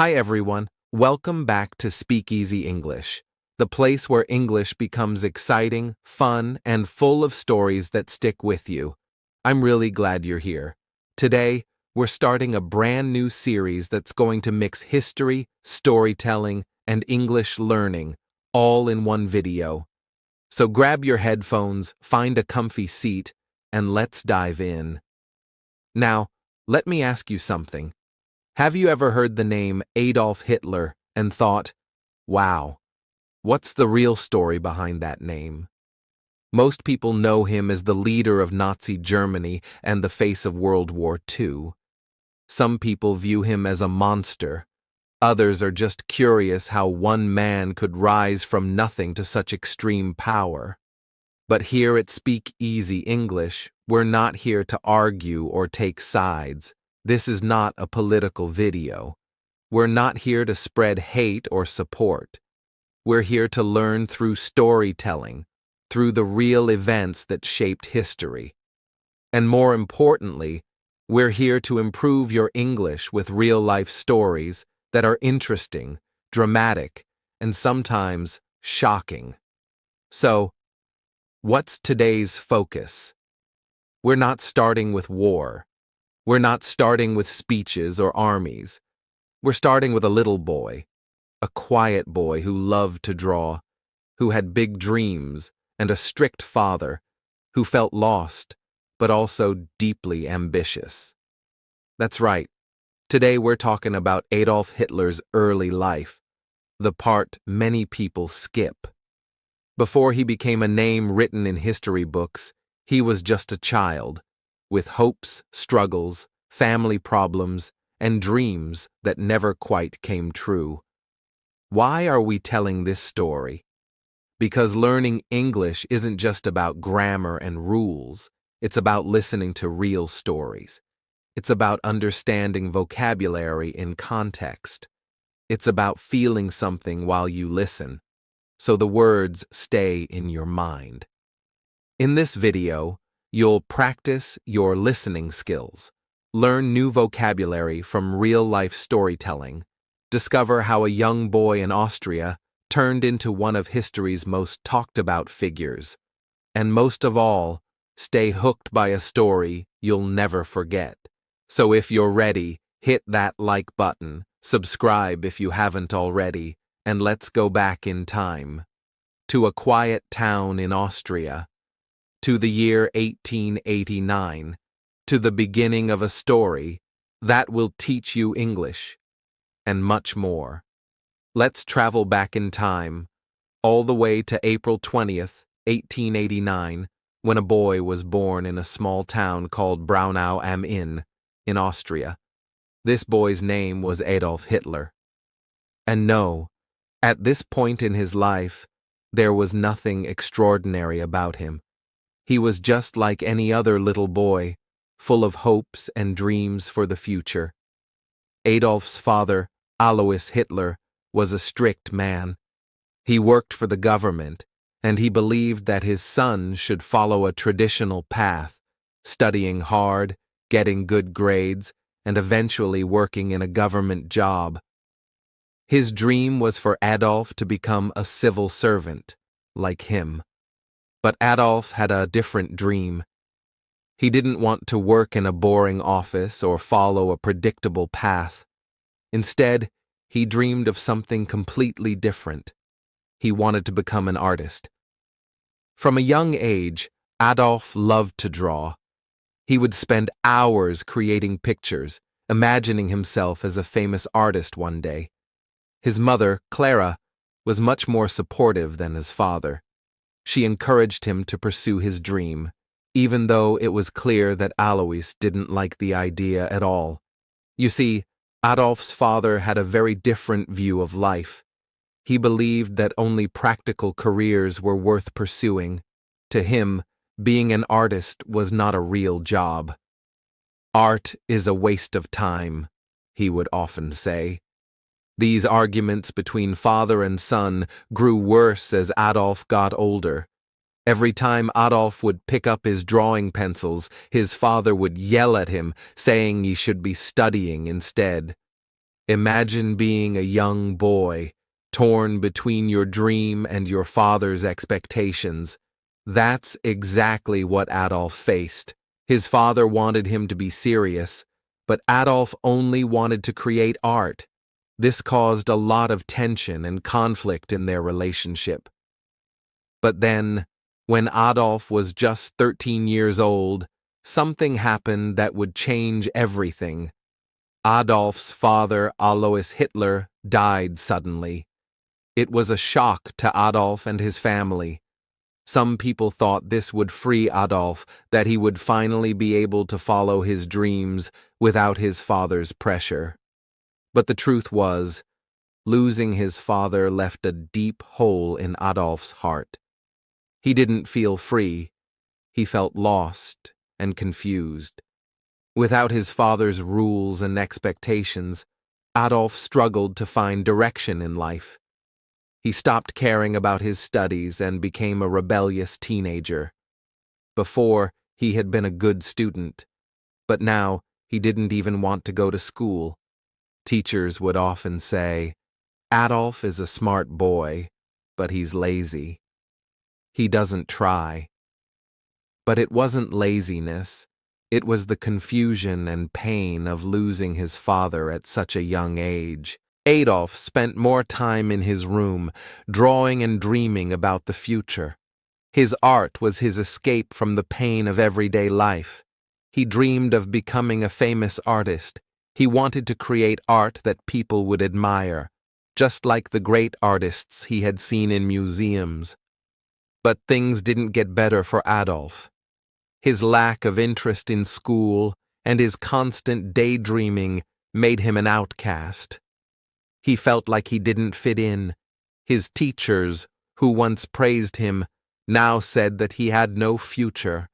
Hi everyone, welcome back to Speakeasy English, the place where English becomes exciting, fun, and full of stories that stick with you. I'm really glad you're here. Today, we're starting a brand new series that's going to mix history, storytelling, and English learning, all in one video. So grab your headphones, find a comfy seat, and let's dive in. Now, let me ask you something. Have you ever heard the name Adolf Hitler and thought, wow, what's the real story behind that name? Most people know him as the leader of Nazi Germany and the face of World War II. Some people view him as a monster. Others are just curious how one man could rise from nothing to such extreme power. But here at Speak Easy English, we're not here to argue or take sides. This is not a political video. We're not here to spread hate or support. We're here to learn through storytelling, through the real events that shaped history. And more importantly, we're here to improve your English with real-life stories that are interesting, dramatic, and sometimes shocking. So, what's today's focus? We're not starting with war. We're not starting with speeches or armies. We're starting with a little boy, a quiet boy who loved to draw, who had big dreams, and a strict father, who felt lost, but also deeply ambitious. That's right. Today we're talking about Adolf Hitler's early life, the part many people skip. Before he became a name written in history books, he was just a child, with hopes, struggles, family problems, and dreams that never quite came true. Why are we telling this story? Because learning English isn't just about grammar and rules, it's about listening to real stories. It's about understanding vocabulary in context. It's about feeling something while you listen, so the words stay in your mind. In this video, you'll practice your listening skills, learn new vocabulary from real-life storytelling, discover how a young boy in Austria turned into one of history's most talked-about figures, and most of all, stay hooked by a story you'll never forget. So if you're ready, hit that like button, subscribe if you haven't already, and let's go back in time. To a quiet town in Austria, to the year 1889, to the beginning of a story that will teach you English, and much more. Let's travel back in time, all the way to April 20th, 1889, when a boy was born in a small town called Braunau am Inn, in Austria. This boy's name was Adolf Hitler. And no, at this point in his life, there was nothing extraordinary about him. He was just like any other little boy, full of hopes and dreams for the future. Adolf's father, Alois Hitler, was a strict man. He worked for the government, and he believed that his son should follow a traditional path, studying hard, getting good grades, and eventually working in a government job. His dream was for Adolf to become a civil servant, like him. But Adolf had a different dream. He didn't want to work in a boring office or follow a predictable path. Instead, he dreamed of something completely different. He wanted to become an artist. From a young age, Adolf loved to draw. He would spend hours creating pictures, imagining himself as a famous artist one day. His mother, Clara, was much more supportive than his father. She encouraged him to pursue his dream, even though it was clear that Alois didn't like the idea at all. You see, Adolf's father had a very different view of life. He believed that only practical careers were worth pursuing. To him, being an artist was not a real job. Art is a waste of time, he would often say. These arguments between father and son grew worse as Adolf got older. Every time Adolf would pick up his drawing pencils, his father would yell at him, saying he should be studying instead. Imagine being a young boy, torn between your dream and your father's expectations. That's exactly what Adolf faced. His father wanted him to be serious, but Adolf only wanted to create art. This caused a lot of tension and conflict in their relationship. But then, when Adolf was just 13 years old, something happened that would change everything. Adolf's father, Alois Hitler, died suddenly. It was a shock to Adolf and his family. Some people thought this would free Adolf, that he would finally be able to follow his dreams without his father's pressure. But the truth was, losing his father left a deep hole in Adolf's heart. He didn't feel free. He felt lost and confused. Without his father's rules and expectations, Adolf struggled to find direction in life. He stopped caring about his studies and became a rebellious teenager. Before, he had been a good student, but now he didn't even want to go to school. Teachers would often say, "Adolf is a smart boy, but he's lazy. He doesn't try." But it wasn't laziness. It was the confusion and pain of losing his father at such a young age. Adolf spent more time in his room, drawing and dreaming about the future. His art was his escape from the pain of everyday life. He dreamed of becoming a famous artist. He wanted to create art that people would admire, just like the great artists he had seen in museums. But things didn't get better for Adolf. His lack of interest in school and his constant daydreaming made him an outcast. He felt like he didn't fit in. His teachers, who once praised him, now said that he had no future.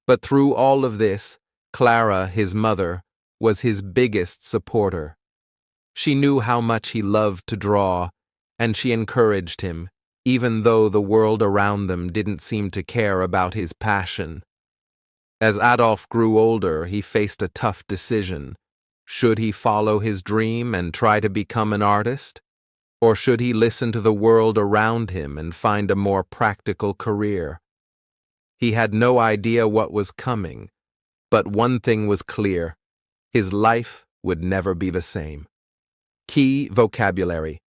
But through all of this, Clara, his mother, was his biggest supporter. She knew how much he loved to draw, and she encouraged him, even though the world around them didn't seem to care about his passion. As Adolf grew older, he faced a tough decision. Should he follow his dream and try to become an artist? Or should he listen to the world around him and find a more practical career? He had no idea what was coming, but one thing was clear: his life would never be the same. Key vocabulary: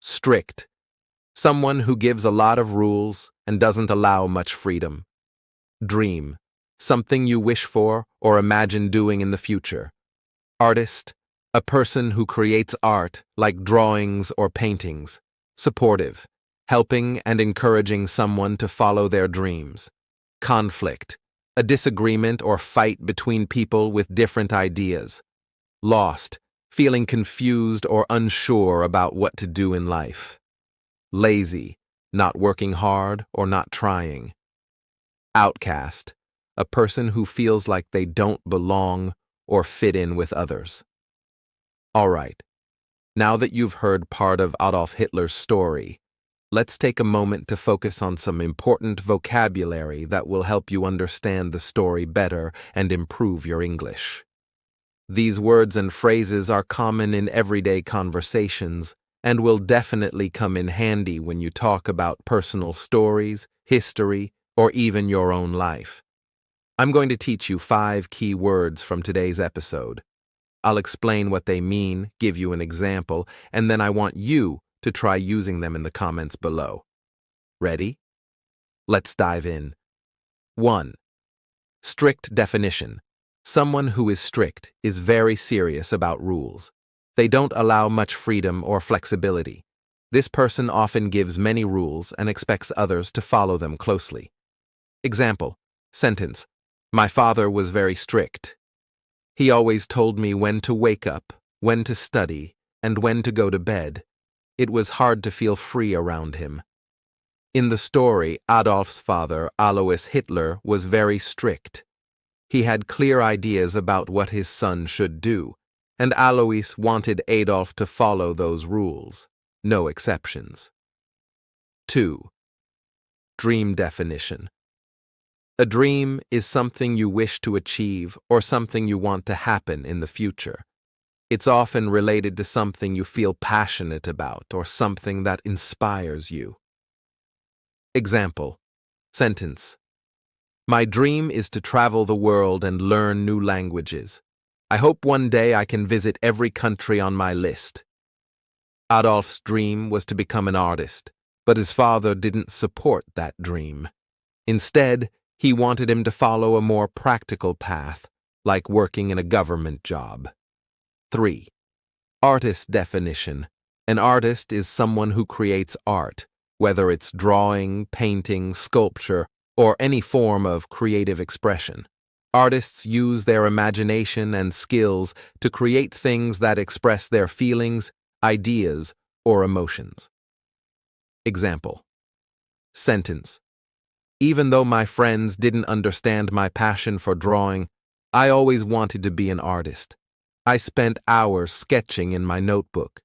strict, someone who gives a lot of rules and doesn't allow much freedom. Dream, something you wish for or imagine doing in the future. Artist, a person who creates art like drawings or paintings. Supportive, helping and encouraging someone to follow their dreams. Conflict, a disagreement or fight between people with different ideas. Lost, feeling confused or unsure about what to do in life. Lazy, not working hard or not trying. Outcast, a person who feels like they don't belong or fit in with others. All right, now that you've heard part of Adolf Hitler's story, let's take a moment to focus on some important vocabulary that will help you understand the story better and improve your English. These words and phrases are common in everyday conversations and will definitely come in handy when you talk about personal stories, history, or even your own life. I'm going to teach you 5 key words from today's episode. I'll explain what they mean, give you an example, and then I want you to try using them in the comments below. Ready? Let's dive in. 1. Strict definition. Someone who is strict is very serious about rules. They don't allow much freedom or flexibility. This person often gives many rules and expects others to follow them closely. Example, sentence: my father was very strict. He always told me when to wake up, when to study, and when to go to bed. It was hard to feel free around him. In the story, Adolf's father, Alois Hitler, was very strict. He had clear ideas about what his son should do, and Alois wanted Adolf to follow those rules, no exceptions. 2. Dream definition. A dream is something you wish to achieve or something you want to happen in the future. It's often related to something you feel passionate about or something that inspires you. Example. Sentence. My dream is to travel the world and learn new languages. I hope one day I can visit every country on my list. Adolf's dream was to become an artist, but his father didn't support that dream. Instead, he wanted him to follow a more practical path, like working in a government job. 3. Artist definition. An artist is someone who creates art, whether it's drawing, painting, sculpture, or any form of creative expression. Artists use their imagination and skills to create things that express their feelings, ideas, or emotions. Example. Sentence. Even though my friends didn't understand my passion for drawing, I always wanted to be an artist. I spent hours sketching in my notebook.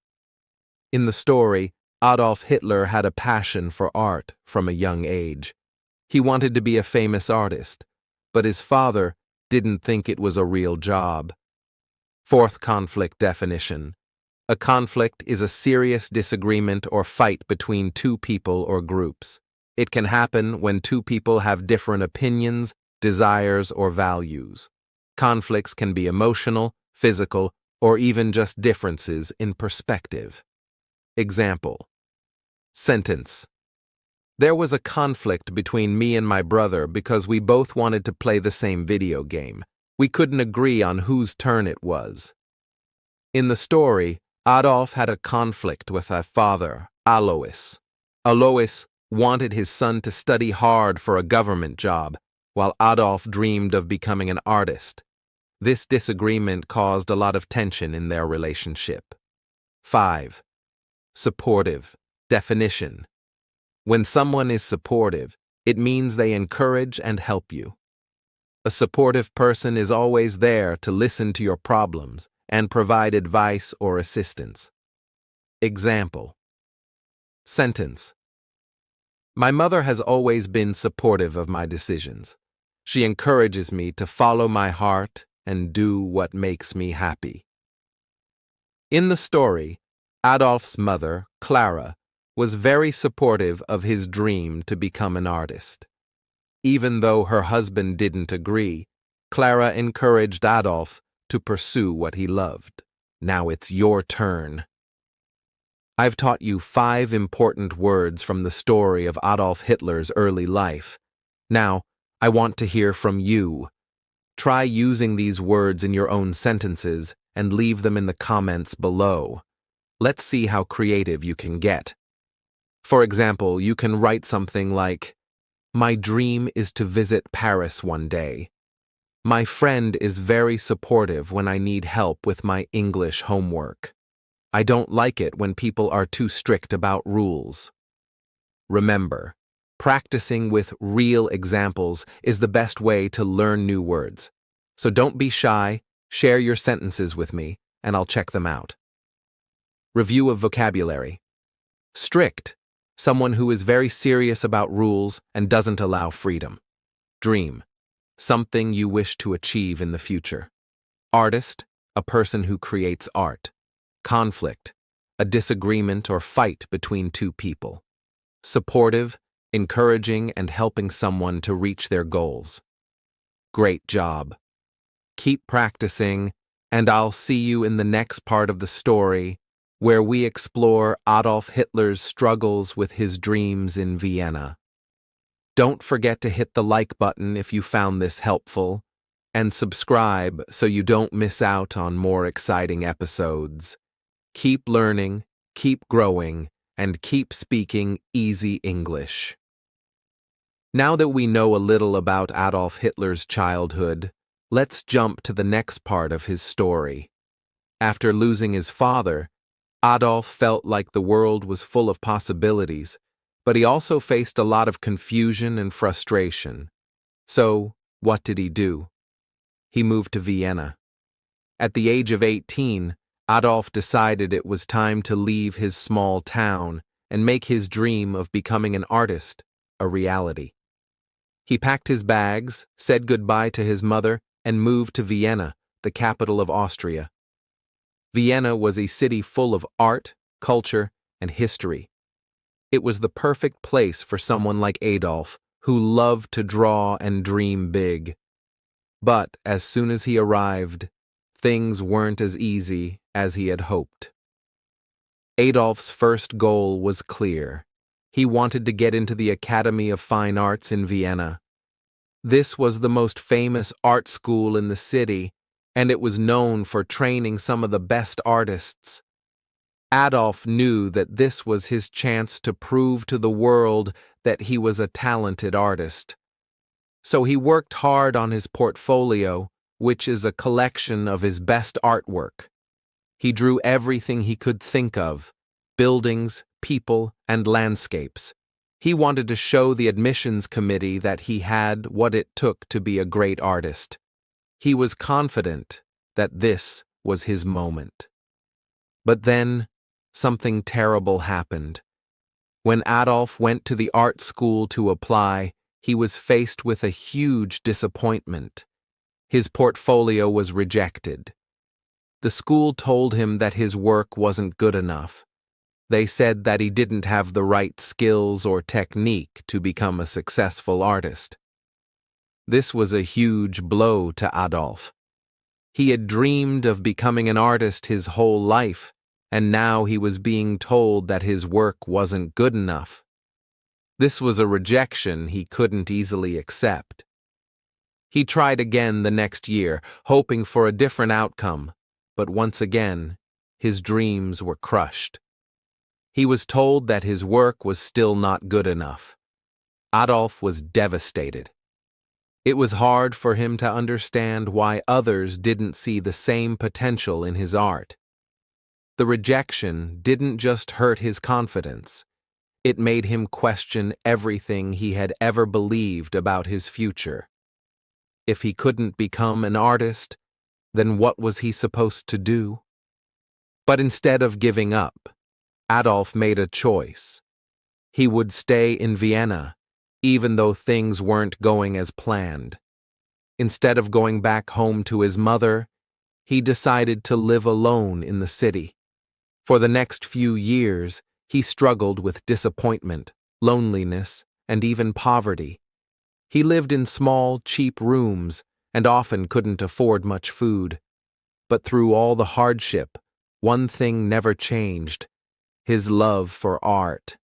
In the story, Adolf Hitler had a passion for art from a young age. He wanted to be a famous artist, but his father didn't think it was a real job. 4th conflict definition. A conflict is a serious disagreement or fight between two people or groups. It can happen when two people have different opinions, desires, or values. Conflicts can be emotional, physical, or even just differences in perspective. Example. Sentence. There was a conflict between me and my brother because we both wanted to play the same video game. We couldn't agree on whose turn it was. In the story, Adolf had a conflict with his father, Alois. Alois wanted his son to study hard for a government job, while Adolf dreamed of becoming an artist. This disagreement caused a lot of tension in their relationship. 5. Supportive definition. When someone is supportive, it means they encourage and help you. A supportive person is always there to listen to your problems and provide advice or assistance. Example. Sentence. My mother has always been supportive of my decisions. She encourages me to follow my heart and do what makes me happy. In the story, Adolf's mother, Clara, was very supportive of his dream to become an artist. Even though her husband didn't agree, Clara encouraged Adolf to pursue what he loved. Now it's your turn. I've taught you 5 important words from the story of Adolf Hitler's early life. Now, I want to hear from you. Try using these words in your own sentences and leave them in the comments below. Let's see how creative you can get. For example, you can write something like, My dream is to visit Paris one day. My friend is very supportive when I need help with my English homework. I don't like it when people are too strict about rules. Remember, practicing with real examples is the best way to learn new words. So don't be shy, share your sentences with me, and I'll check them out. Review of vocabulary. Strict, someone who is very serious about rules and doesn't allow freedom. Dream, something you wish to achieve in the future. Artist, a person who creates art. Conflict, a disagreement or fight between two people. Supportive, encouraging and helping someone to reach their goals. Great job. Keep practicing, and I'll see you in the next part of the story, where we explore Adolf Hitler's struggles with his dreams in Vienna. Don't forget to hit the like button if you found this helpful, and subscribe so you don't miss out on more exciting episodes. Keep learning, keep growing, and keep speaking easy English. Now that we know a little about Adolf Hitler's childhood, let's jump to the next part of his story. After losing his father, Adolf felt like the world was full of possibilities, but he also faced a lot of confusion and frustration. So, what did he do? He moved to Vienna. At the age of 18, Adolf decided it was time to leave his small town and make his dream of becoming an artist a reality. He packed his bags, said goodbye to his mother, and moved to Vienna, the capital of Austria. Vienna was a city full of art, culture, and history. It was the perfect place for someone like Adolf, who loved to draw and dream big. But as soon as he arrived, things weren't as easy as he had hoped. Adolf's first goal was clear. He wanted to get into the Academy of Fine Arts in Vienna. This was the most famous art school in the city, and it was known for training some of the best artists. Adolf knew that this was his chance to prove to the world that he was a talented artist. So he worked hard on his portfolio, which is a collection of his best artwork. He drew everything he could think of: buildings, people, and landscapes. He wanted to show the admissions committee that he had what it took to be a great artist. He was confident that this was his moment. But then, something terrible happened. When Adolf went to the art school to apply, he was faced with a huge disappointment. His portfolio was rejected. The school told him that his work wasn't good enough. They said that he didn't have the right skills or technique to become a successful artist. This was a huge blow to Adolf. He had dreamed of becoming an artist his whole life, and now he was being told that his work wasn't good enough. This was a rejection he couldn't easily accept. He tried again the next year, hoping for a different outcome, but once again, his dreams were crushed. He was told that his work was still not good enough. Adolf was devastated. It was hard for him to understand why others didn't see the same potential in his art. The rejection didn't just hurt his confidence. It made him question everything he had ever believed about his future. If he couldn't become an artist, then what was he supposed to do? But instead of giving up, Adolf made a choice. He would stay in Vienna, even though things weren't going as planned. Instead of going back home to his mother, he decided to live alone in the city. For the next few years, he struggled with disappointment, loneliness, and even poverty. He lived in small, cheap rooms and often couldn't afford much food. But through all the hardship, one thing never changed: his love for art.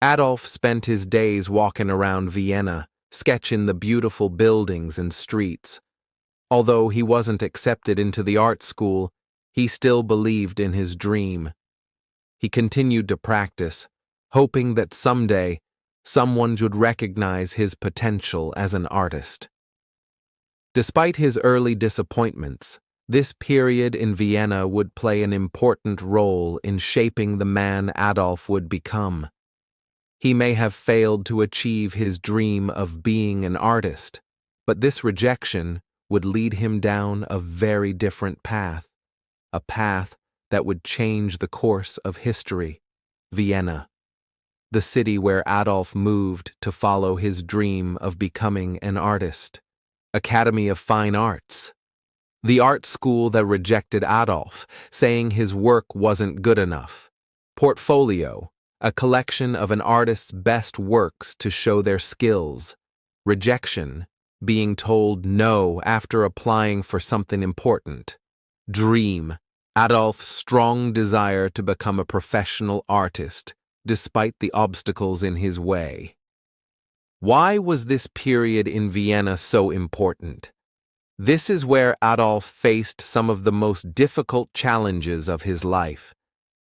Adolf spent his days walking around Vienna, sketching the beautiful buildings and streets. Although he wasn't accepted into the art school, he still believed in his dream. He continued to practice, hoping that someday someone would recognize his potential as an artist. Despite his early disappointments, this period in Vienna would play an important role in shaping the man Adolf would become. He may have failed to achieve his dream of being an artist, but this rejection would lead him down a very different path, a path that would change the course of history. Vienna, the city where Adolf moved to follow his dream of becoming an artist. Academy of Fine Arts, the art school that rejected Adolf, saying his work wasn't good enough. Portfolio, a collection of an artist's best works to show their skills. Rejection, being told no after applying for something important. Dream, Adolf's strong desire to become a professional artist, despite the obstacles in his way. Why was this period in Vienna so important? This is where Adolf faced some of the most difficult challenges of his life.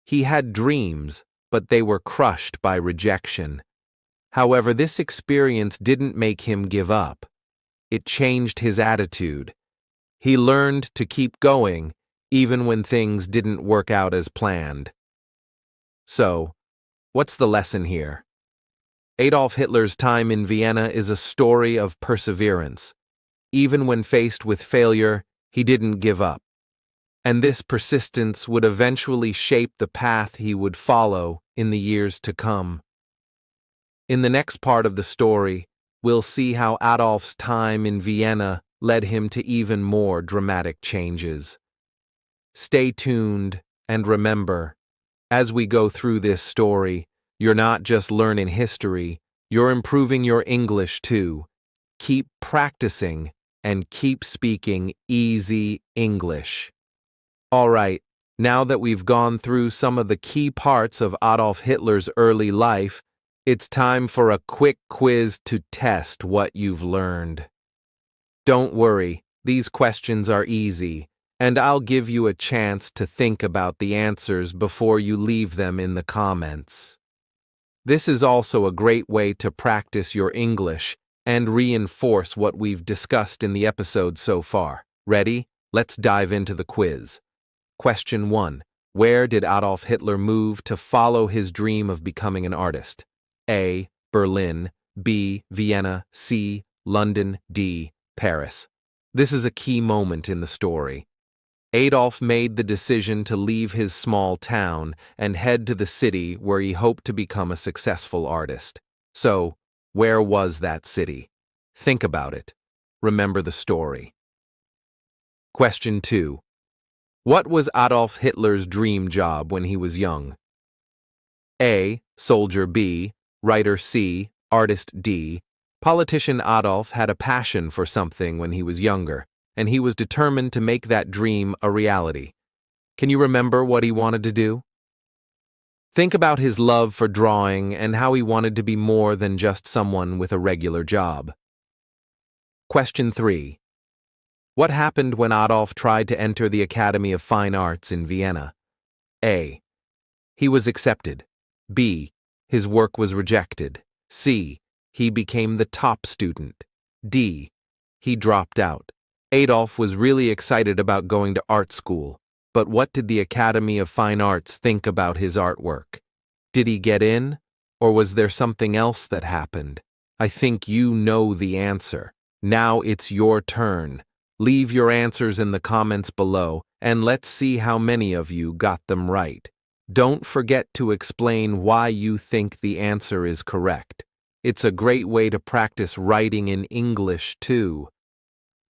He had dreams, but they were crushed by rejection. However, this experience didn't make him give up. It changed his attitude. He learned to keep going, even when things didn't work out as planned. So, what's the lesson here? Adolf Hitler's time in Vienna is a story of perseverance. Even when faced with failure, he didn't give up. And this persistence would eventually shape the path he would follow in the years to come. In the next part of the story, we'll see how Adolf's time in Vienna led him to even more dramatic changes. Stay tuned, and remember, as we go through this story, you're not just learning history, you're improving your English too. Keep practicing and keep speaking easy English. All right, now that we've gone through some of the key parts of Adolf Hitler's early life, it's time for a quick quiz to test what you've learned. Don't worry, these questions are easy, and I'll give you a chance to think about the answers before you leave them in the comments. This is also a great way to practice your English and reinforce what we've discussed in the episode so far. Ready? Let's dive into the quiz. Question 1. Where did Adolf Hitler move to follow his dream of becoming an artist? A. Berlin, B. Vienna, C. London, D. Paris. This is a key moment in the story. Adolf made the decision to leave his small town and head to the city where he hoped to become a successful artist. So, where was that city? Think about it. Remember the story. Question 2. What was Adolf Hitler's dream job when he was young? A. Soldier, B. Writer, C. Artist, D. Politician Adolf had a passion for something when he was younger, and he was determined to make that dream a reality. Can you remember what he wanted to do? Think about his love for drawing and how he wanted to be more than just someone with a regular job. Question 3. What happened when Adolf tried to enter the Academy of Fine Arts in Vienna? A. He was accepted. B. His work was rejected. C. He became the top student. D. He dropped out. Adolf was really excited about going to art school, but what did the Academy of Fine Arts think about his artwork? Did he get in, or was there something else that happened? I think you know the answer. Now it's your turn. Leave your answers in the comments below, and let's see how many of you got them right. Don't forget to explain why you think the answer is correct. It's a great way to practice writing in English, too.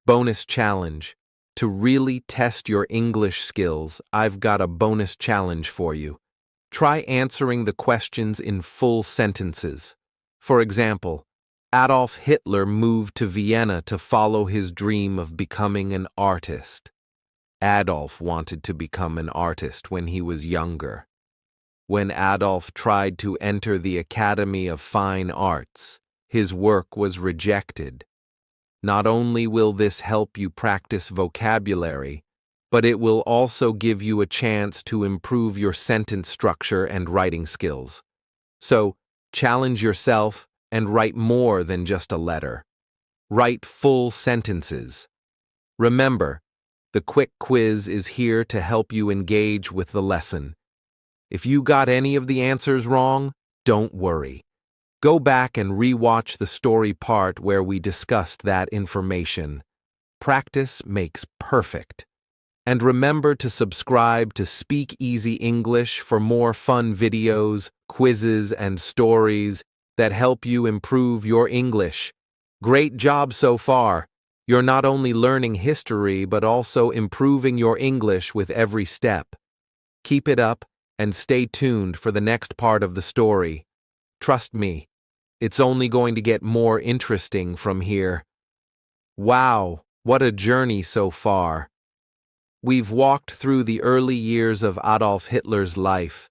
Bonus challenge. To really test your English skills, I've got a bonus challenge for you. Try answering the questions in full sentences. For example, Adolf Hitler moved to Vienna to follow his dream of becoming an artist. Adolf wanted to become an artist when he was younger. When Adolf tried to enter the Academy of Fine Arts, his work was rejected. Not only will this help you practice vocabulary, but it will also give you a chance to improve your sentence structure and writing skills. So, challenge yourself and write more than just a letter. Write full sentences. Remember, the quick quiz is here to help you engage with the lesson. If you got any of the answers wrong, don't worry. Go back and re-watch the story part where we discussed that information. Practice makes perfect. And remember to subscribe to Speak Easy English for more fun videos, quizzes, and stories that help you improve your English. Great job so far. You're not only learning history but also improving your English with every step. Keep it up and stay tuned for the next part of the story. Trust me, it's only going to get more interesting from here. Wow, what a journey so far. We've walked through the early years of Adolf Hitler's life,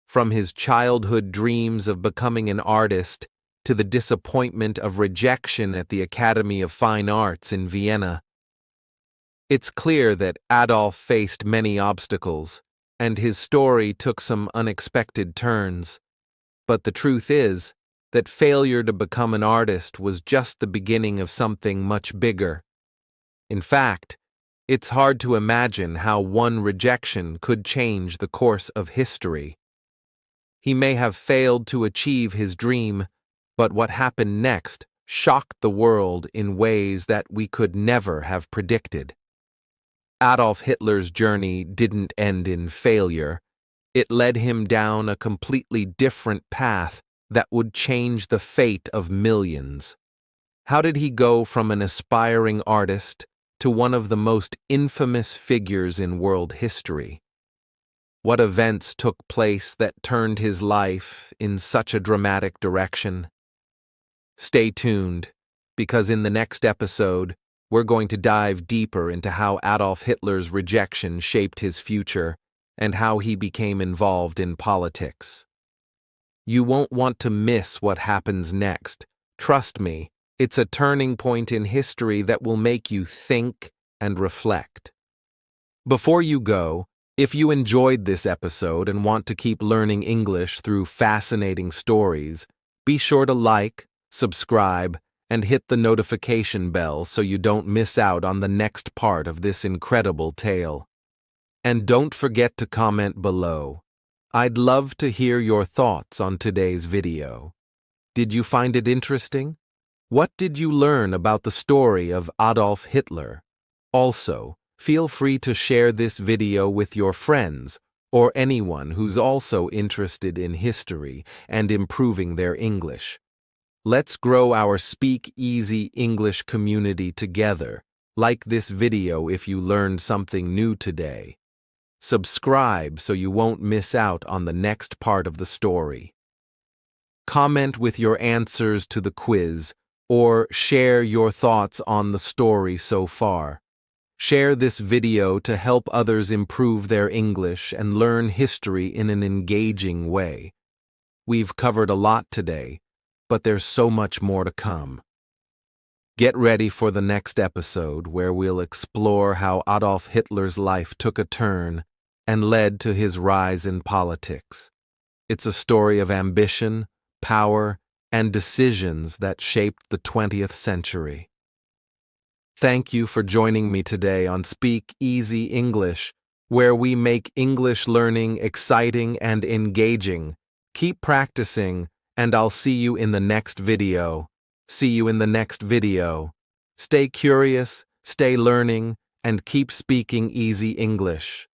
from his childhood dreams of becoming an artist to the disappointment of rejection at the Academy of Fine Arts in Vienna. It's clear that Adolf faced many obstacles, and his story took some unexpected turns. But the truth is that failure to become an artist was just the beginning of something much bigger. In fact, it's hard to imagine how one rejection could change the course of history. He may have failed to achieve his dream, but what happened next shocked the world in ways that we could never have predicted. Adolf Hitler's journey didn't end in failure. It led him down a completely different path that would change the fate of millions. How did he go from an aspiring artist to one of the most infamous figures in world history. What events took place that turned his life in such a dramatic direction? Stay tuned, because in the next episode, we're going to dive deeper into how Adolf Hitler's rejection shaped his future and how he became involved in politics. You won't want to miss what happens next. Trust me, it's a turning point in history that will make you think and reflect. Before you go, if you enjoyed this episode and want to keep learning English through fascinating stories, be sure to like, subscribe, and hit the notification bell so you don't miss out on the next part of this incredible tale. And don't forget to comment below. I'd love to hear your thoughts on today's video. Did you find it interesting? What did you learn about the story of Adolf Hitler? Also, feel free to share this video with your friends or anyone who's also interested in history and improving their English. Let's grow our Speak Easy English community together. Like this video if you learned something new today. Subscribe so you won't miss out on the next part of the story. Comment with your answers to the quiz or share your thoughts on the story so far. Share this video to help others improve their English and learn history in an engaging way. We've covered a lot today, but there's so much more to come. Get ready for the next episode where we'll explore how Adolf Hitler's life took a turn and led to his rise in politics. It's a story of ambition, power, and decisions that shaped the 20th century. Thank you for joining me today on Speak Easy English, where we make English learning exciting and engaging. Keep practicing, and I'll see you in the next video. See you in the next video. Stay curious, stay learning, and keep speaking easy English.